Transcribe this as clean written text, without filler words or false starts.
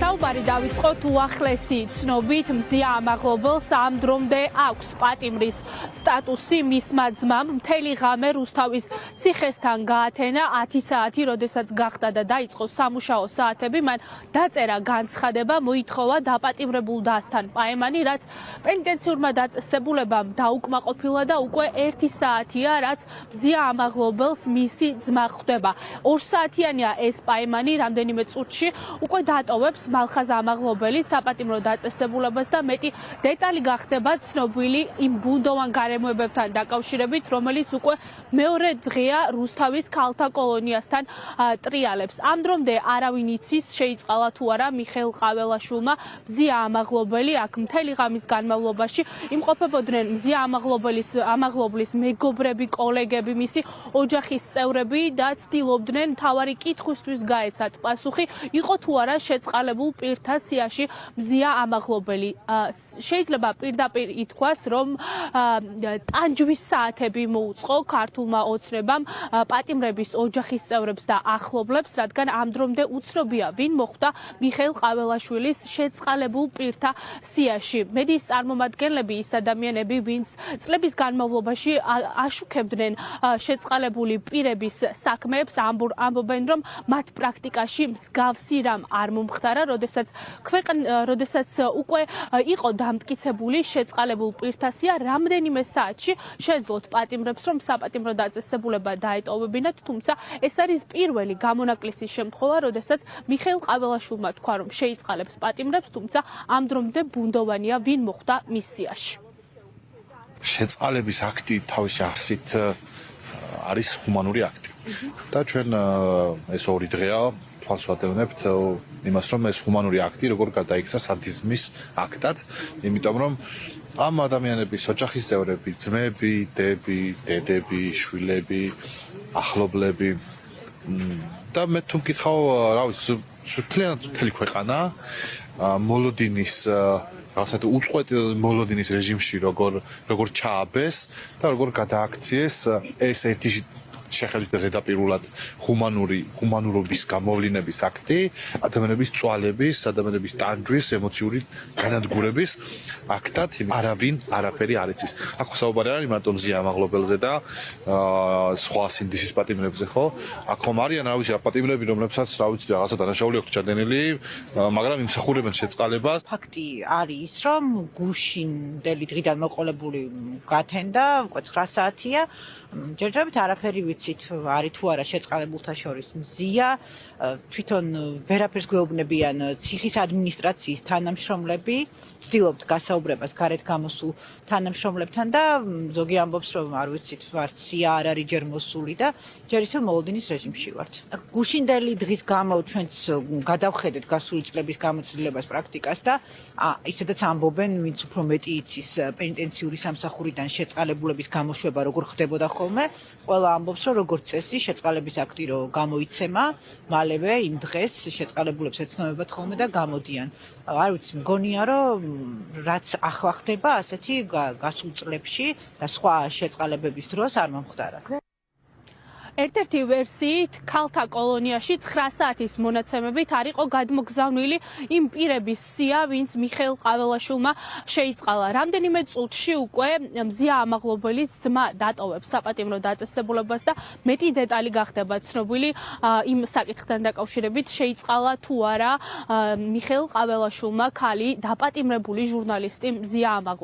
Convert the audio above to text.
საუბარი დავიწყოთ უახლესი ცნობით მზია ამაღლობელს ამ დრომდე აქვს პატიმრის სტატუსი მისმა ძმამ მთელი ღამე რუსთავის ციხესთან გაათენა 10 საათი, როდესაც გახდა და დაიწყო სამუშაო საათები, მან დაწერა განცხადება, მოითხოვა დაპატიმრებულ დასთან პაემანი, რაც პენიტენციურმა დაწესებულებამ დაუკმაყოფილა და უკვე 1 საათია, რაც მზია ამაღლობელს მისი ძმა ხვდება. 2 საათიანია ეს პაემანი, რამდენიმე წუთში უკვე დატოვებს მალხაზ ამაღლობელი საპატიმრო დაწესებულებას და მეტი დეტალი გახდება ცნობილი იმ ბუნდოვან გარემოებებთან დაკავშირებით, რომელიც უკვე მეორე დღეა რუსთავის ქალთა კოლონიასთან ტრიალებს. ამ დრომდე არავინ იცის, შეიწყალა თუ არა მიხეილ ყაველაშვილმა მზია ამაღლობელი აქ მთელი ღამის განმავლობაში იმყოფებოდნენ მზია ამაღლობლის მეგობრები, კოლეგები, მისი ოჯახის წევრები და ცდილობდნენ მთავარი კითხვისთვის გაეცათ პასუხი, იყო თუ არა შეწყალებულ პირთა სიაში მზია ამაღლობელი. შეიძლება პირდაპირ ითქვას, რომ ტანჯვის საათები მოუწყო ქართულმა ოცნებამ პატიმრების ოჯახის წევრებს და ახლობლებს, რადგან ამ დრომდე უცნობია, ვინ მოხვდა მიხეილ ყაველაშვილის შეწყალებულ პირთა სიაში. მედიის წარმომადგენლები, ის ადამიანები, ვინც წლების განმავლობაში აშუქებდნენ შეწყალებული პირების საქმეებს, ამბობენ, რომ მათ პრაქტიკაში მსგავსი რამ არ მომხდარა, როდესაც უკვე იყო დამტკიცებული შეწყალებულ პირთა სია, რამდენიმე საათში შეძლოთ პატიმრებს, რომ საპატიმრო დაწესებულება დაეტოვებინათ, თუმცა ეს არის პირველი გამონაკლისის შემთხვევა, როდესაც მიხეილ ყაველაშვილმა თქვა, რომ შეიწყალებს პატიმრებს, თუმცა ამ დრომდე ბუნდოვანია, ვინ მოხვდა მის სიაში. შეწყალების აქტი თავისი არსით არის ჰუმანური აქტი. და ჩვენ ეს 2 დღეა თვალს ვადევნებთ იმას, რომ ეს ჰუმანური აქტი როგორ გადაიქცა სადიზმის აქტად, იმიტომ რომ ამ ადამიანების ოჯახის წევრები, ძმები, დები, დედები, შვილები, ახლობლები და მე თუ მკითხავ, რა ვიცი, მთლიანად მთელი ქვეყანა მოლოდინის რაღაცა უწყვეტ მოლოდინის რეჟიმში როგორ ჩააბეს და როგორ გადააქციეს ეს ერთი შეხედვით ზედაპირულად ჰუმანურობის გამოვლინების აქტი, ადამიანების წვალების, ადამიანების ტანჯვის, ემოციური განადგურების აქტად, არავინ არაფერი არ იცის. აქ საუბარი არ არის მარტო მზია ამაღლობელზე და სხვა სინდისის პატიმრებზე, ხო? აქ ხომ არიან, რა ვიცი, პატიმრები, რომლებსაც, რა ვიცი, რაღაცა დანაშაული აქვს ჩადენილი, მაგრამ იმსახურებენ შეწყალებას. ფაქტი არის ის, რომ გუშინდელი დღიდან მოყოლებული გათენდა, უკვე 9 საათია. ჯერჯერობით არაფერი ვიცით, არის თუ არა შეწყალებულთა შორის მზია, თვითონ ვერაფერს გვეუბნებიან ციხის ადმინისტრაციის თანამშრომლები, ვცდილობთ გასაუბრებას გარეთ გამოსულ თანამშრომლებთან და ზოგი ამბობს, რომ არ ვიცით, ვართ სია არ არის ჯერ მოსული და ჯერ ისევ მოლოდინის რეჟიმში ვართ. გუშინდელი დღის გამო ჩვენც გადავხედეთ გასული წლების გამოცდილებას პრაქტიკას და ისედაც ამბობენ, ვინც უფრო მეტი იცის პენიტენციური სამსახურიდან შეწყალებულების გამოშვება როგორ ხდებოდა ხოლმე, ყველა ამბობს, რომ როგორც წესი შეწყალების აქტი რო გამოიცემა, მალევე იმ დღეს შეწყალებულებს ეცნობებათ ხოლმე და გამოდიან. არ ვიცი, მგონია, რომ რაც ახლა ხდება, ასეთი გასულ წლებში და სხვა შეწყალებების დროს არ მომხდარა. ერთ-ერთი ვერსიით ქალთა კოლონიაში 9 საათის მონაცემებით არ იყო გადმოგზავნილი იმ პირების სია, ვინც მიხეილ ყაველაშვილმა შეიწყალა. რამდენიმე წუთში უკვე მზია ამაღლობელის ძმა დატოვებს საპატიმრო დაწესებულებას და მეტი დეტალი გახდება ცნობილი იმ საკითხთან დაკავშირებით, შეიწყალა თუ არა მიხეილ ყაველაშვილმა ქალი დაპატიმრებული ჟურნალისტი მზია ამაღლობელი.